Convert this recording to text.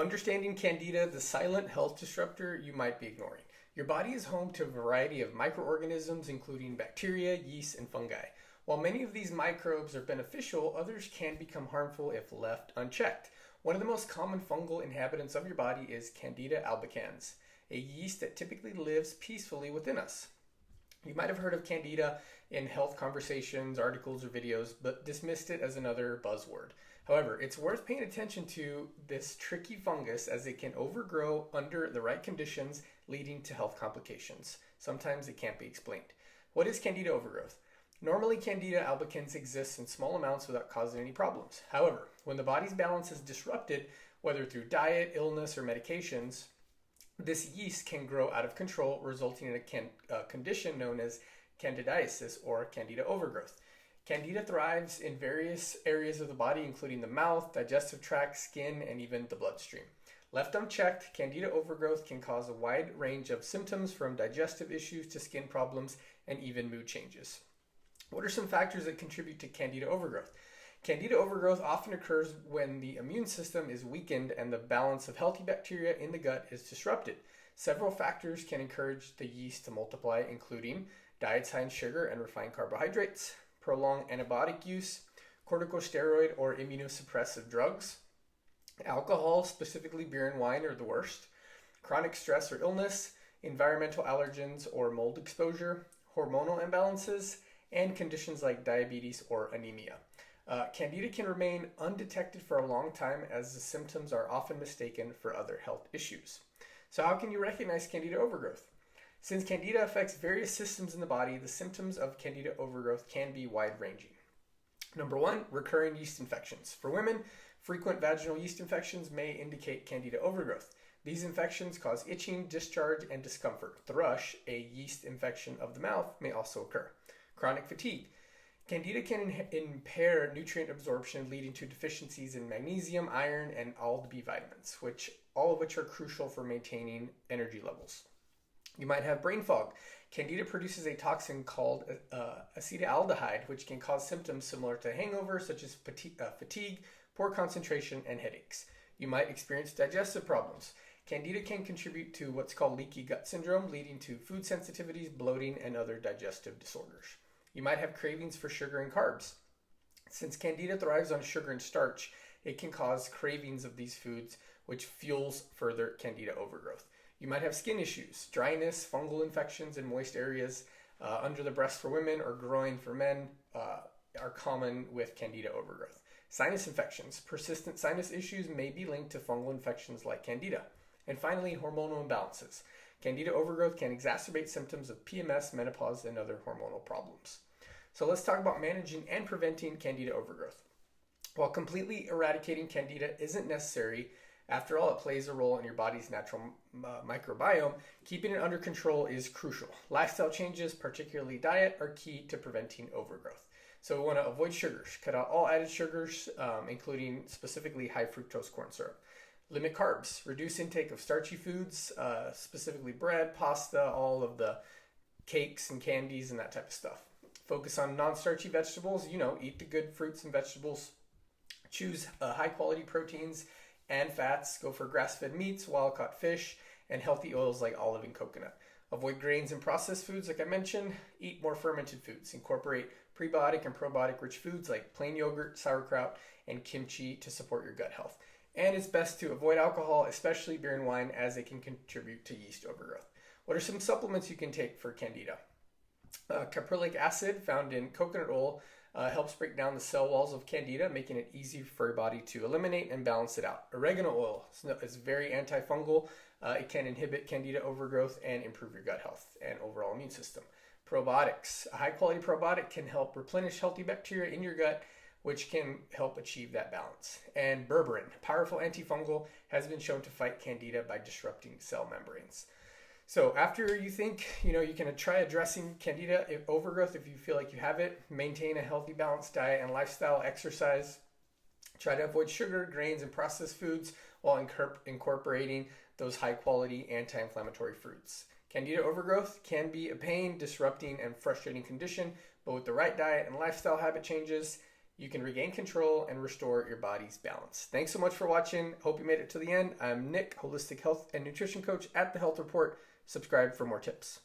Understanding Candida, the silent health disruptor you might be ignoring. Your body is home to a variety of microorganisms, including bacteria, yeast, and fungi. While many of these microbes are beneficial, others can become harmful if left unchecked. One of the most common fungal inhabitants of your body is Candida albicans, a yeast that typically lives peacefully within us. You might have heard of Candida in health conversations, articles, or videos, but dismissed it as another buzzword. However, it's worth paying attention to this tricky fungus as it can overgrow under the right conditions, leading to health complications. Sometimes it can't be explained. What is Candida overgrowth? Normally, Candida albicans exists in small amounts without causing any problems. However, when the body's balance is disrupted, whether through diet, illness, or medications, this yeast can grow out of control, resulting in a condition known as candidiasis or Candida overgrowth. Candida thrives in various areas of the body, including the mouth, digestive tract, skin, and even the bloodstream. Left unchecked, Candida overgrowth can cause a wide range of symptoms from digestive issues to skin problems and even mood changes. What are some factors that contribute to Candida overgrowth? Candida overgrowth often occurs when the immune system is weakened and the balance of healthy bacteria in the gut is disrupted. Several factors can encourage the yeast to multiply, including diets high in sugar and refined carbohydrates, prolonged antibiotic use, corticosteroid or immunosuppressive drugs, alcohol, specifically beer and wine, are the worst, chronic stress or illness, environmental allergens or mold exposure, hormonal imbalances, and conditions like diabetes or anemia. Candida can remain undetected for a long time as the symptoms are often mistaken for other health issues. So how can you recognize Candida overgrowth? Since Candida affects various systems in the body, the symptoms of Candida overgrowth can be wide-ranging. Number one, recurring yeast infections. For women, frequent vaginal yeast infections may indicate Candida overgrowth. These infections cause itching, discharge, and discomfort. Thrush, a yeast infection of the mouth, may also occur. Chronic fatigue. Candida can impair nutrient absorption, leading to deficiencies in magnesium, iron, and all the B vitamins, all of which are crucial for maintaining energy levels. You might have brain fog. Candida produces a toxin called acetaldehyde, which can cause symptoms similar to hangover, such as fatigue, poor concentration, and headaches. You might experience digestive problems. Candida can contribute to what's called leaky gut syndrome, leading to food sensitivities, bloating, and other digestive disorders. You might have cravings for sugar and carbs. Since Candida thrives on sugar and starch, it can cause cravings of these foods, which fuels further Candida overgrowth. You might have skin issues, dryness, fungal infections in moist areas under the breast for women or groin for men are common with Candida overgrowth. Sinus infections. Persistent sinus issues may be linked to fungal infections like Candida. And finally, hormonal imbalances. Candida overgrowth can exacerbate symptoms of PMS, menopause, and other hormonal problems. So let's talk about managing and preventing Candida overgrowth. While completely eradicating Candida isn't necessary, after all, it plays a role in your body's natural microbiome. Keeping it under control is crucial. Lifestyle changes, particularly diet, are key to preventing overgrowth. So we want to avoid sugars. Cut out all added sugars, including specifically high fructose corn syrup. Limit carbs. Reduce intake of starchy foods, specifically bread, pasta, all of the cakes and candies and that type of stuff. Focus on non-starchy vegetables. Eat the good fruits and vegetables. Choose high-quality proteins and fats. Go for grass-fed meats, wild-caught fish, and healthy oils like olive and coconut. Avoid grains and processed foods like I mentioned. Eat more fermented foods. Incorporate prebiotic and probiotic-rich foods like plain yogurt, sauerkraut, and kimchi to support your gut health. And it's best to avoid alcohol, especially beer and wine, as it can contribute to yeast overgrowth. What are some supplements you can take for Candida? Caprylic acid found in coconut oil helps break down the cell walls of Candida, making it easy for your body to eliminate and balance it out. Oregano oil is very antifungal. It can inhibit Candida overgrowth and improve your gut health and overall immune system. Probiotics. A high-quality probiotic can help replenish healthy bacteria in your gut, which can help achieve that balance. And berberine, powerful antifungal, has been shown to fight Candida by disrupting cell membranes. So after you think, you can try addressing Candida overgrowth if you feel like you have it, maintain a healthy, balanced diet and lifestyle, exercise, try to avoid sugar, grains, and processed foods while incorporating those high-quality anti-inflammatory fruits. Candida overgrowth can be a pain, disrupting, and frustrating condition, but with the right diet and lifestyle habit changes, you can regain control and restore your body's balance. Thanks so much for watching. Hope you made it to the end. I'm Nick, Holistic Health and Nutrition Coach at The Health Report. Subscribe for more tips.